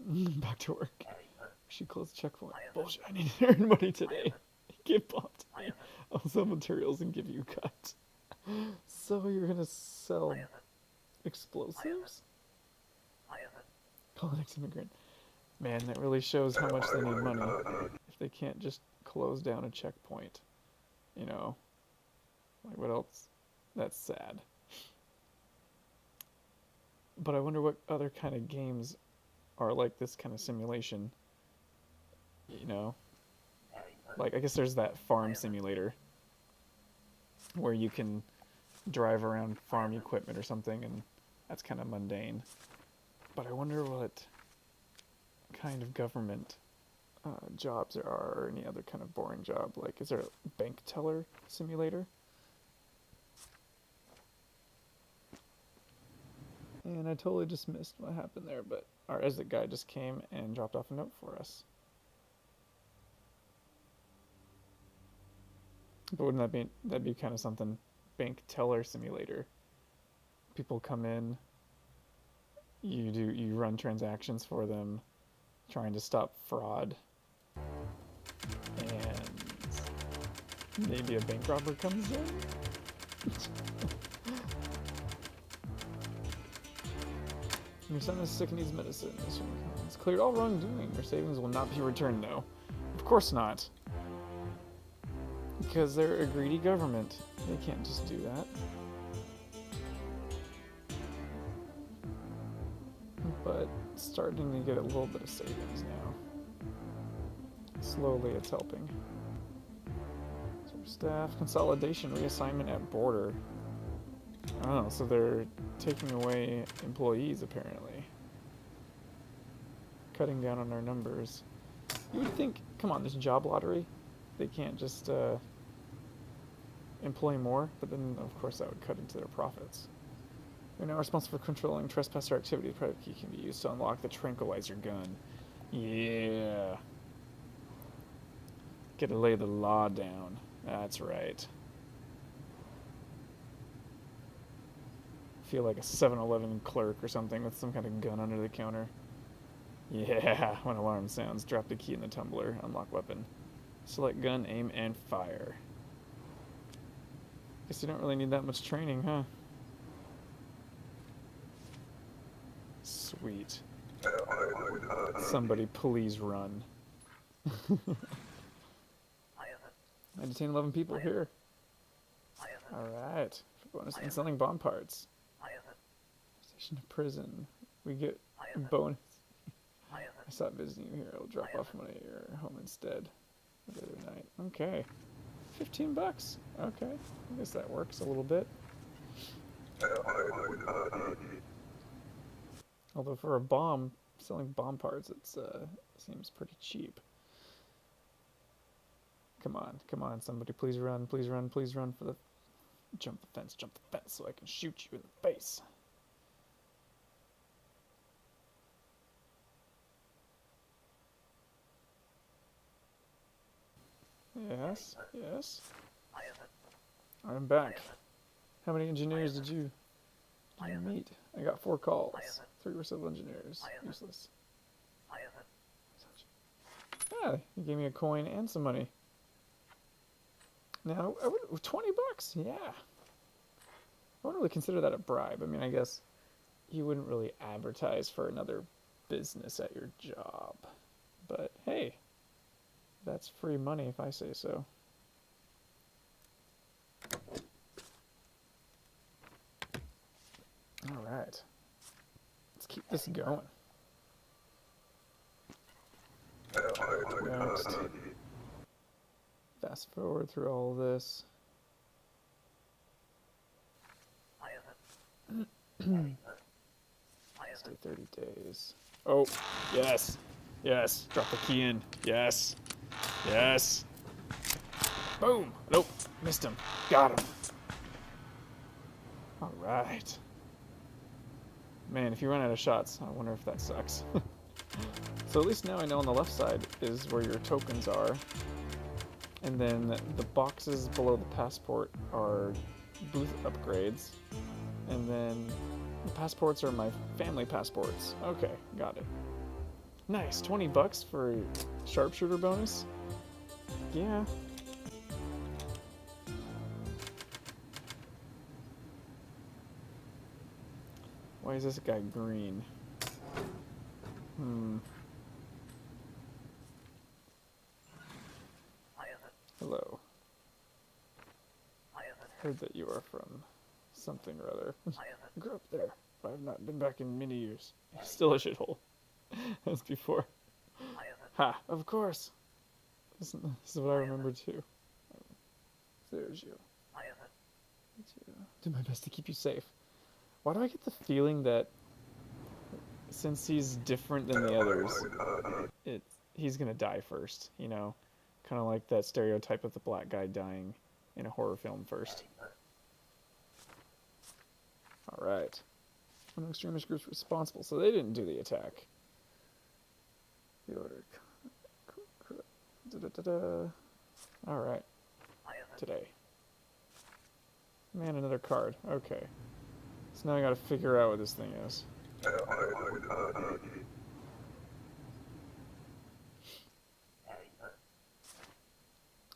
Back to work. She closed the checkpoint. Bullshit, I need to earn money today. Get bumped. I'll sell materials and give you a cut. So you're gonna sell explosives? Call the next immigrant. Man, that really shows how much they need money. If they can't just close down a checkpoint. You know? Like, what else? That's sad. But I wonder what other kind of games are like this kind of simulation. You know? Like, I guess there's that farm simulator where you can drive around farm equipment or something, and that's kind of mundane. But I wonder what kind of government jobs there are, or any other kind of boring job. Like, is there a bank teller simulator? And I totally just missed what happened there, but our exit guy just came and dropped off a note for us. But wouldn't that'd be kind of something, bank teller simulator. People come in, you run transactions for them, trying to stop fraud, and maybe a bank robber comes in? Your son is sick and needs medicine. It's cleared all wrongdoing. Your savings will not be returned, though. Of course not. Because they're a greedy government. They can't just do that. But it's starting to get a little bit of savings now. Slowly it's helping. Staff consolidation reassignment at border. Oh, so they're taking away employees apparently. Cutting down on our numbers. You would think, come on, this job lottery, they can't just employ more, but then of course that would cut into their profits. We're now responsible for controlling trespasser activity. The private key can be used to unlock the tranquilizer gun. Yeah. Gotta lay the law down. That's right. Feel like a 7-Eleven clerk or something with some kind of gun under the counter. Yeah, when alarm sounds, drop the key in the tumbler, unlock weapon. Select gun, aim, and fire. Guess you don't really need that much training, huh? Sweet. Somebody please run. I detain 11 people here. Alright. Bonus in selling bomb parts. Station to prison. We get a bonus. I stopped visiting you here. I'll drop off money at your home instead. The other night. Okay. 15 bucks. Okay. I guess that works a little bit. Although for a bomb, selling bomb parts, it seems pretty cheap. Come on, somebody please run, please run, please run for the... jump the fence so I can shoot you in the face. Yes, yes. I'm back. How many engineers did you meet? I got 4 calls. 3 were civil engineers. Useless. Yeah, you gave me a coin and some money. Now, 20 bucks? Yeah. I wouldn't really consider that a bribe. I mean, I guess you wouldn't really advertise for another business at your job. But hey, that's free money if I say so. All right. Let's keep this going. Next. Fast forward through all this. Stay 30 days. Oh, yes. Yes. Drop the key in. Yes. Yes. Boom. Nope. Missed him. Got him. All right. Man, if you run out of shots, I wonder if that sucks. So at least now I know on the left side is where your tokens are. And then the boxes below the passport are booth upgrades. And then the passports are my family passports. Okay, got it. Nice, 20 bucks for sharpshooter bonus? Yeah. Why is this guy green? Hello. Heard that you are from something or other. I grew up there, but I've not been back in many years. Still a shithole. As before. Ha, of course. This is what I remember too. There's you. Do my best to keep you safe. Why do I get the feeling that since he's different than the others, he's gonna die first, you know? Kind of like that stereotype of the black guy dying in a horror film first. Alright. One of extremist groups responsible, so they didn't do the attack. The order. Alright. Today. Man, another card. Okay. So now I gotta figure out what this thing is.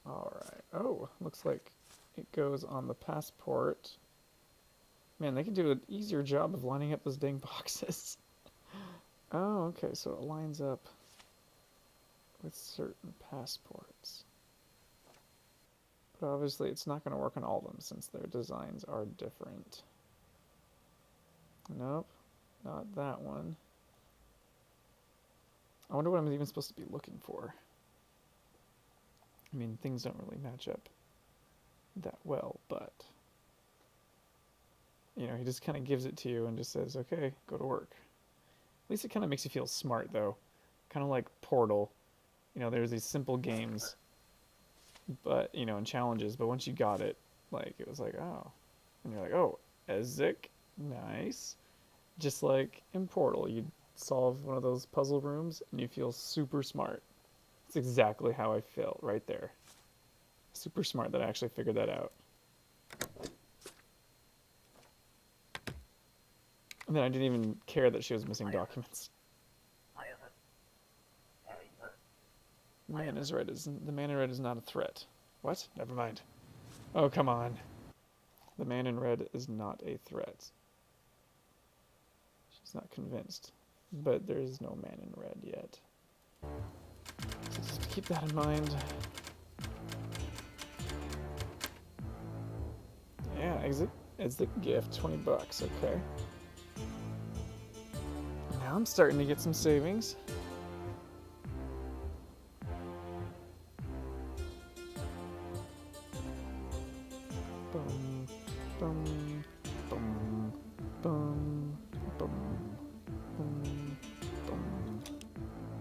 Alright. Oh, looks like it goes on the passport. Man, they can do an easier job of lining up those dang boxes. Oh, okay, so it lines up with certain passports. But obviously it's not going to work on all of them since their designs are different. Nope, not that one. I wonder what I'm even supposed to be looking for. I mean, things don't really match up that well, but you know, he just kind of gives it to you and just says, okay, go to work. At least it kind of makes you feel smart, though. Kind of like Portal. You know, there's these simple games, but, you know, and challenges, but once you got it, like, it was like, oh. And you're like, oh, Ezek, nice. Just like in Portal, you solve one of those puzzle rooms and you feel super smart. It's exactly how I felt right there. Super smart that I actually figured that out. And then I didn't even care that she was missing documents. The man in red is not a threat. What? Never mind. Oh, come on. The man in red is not a threat. She's not convinced. But there is no man in red yet. So just keep that in mind. Yeah, exit gift, 20 bucks, okay. Now I'm starting to get some savings. Boom, boom.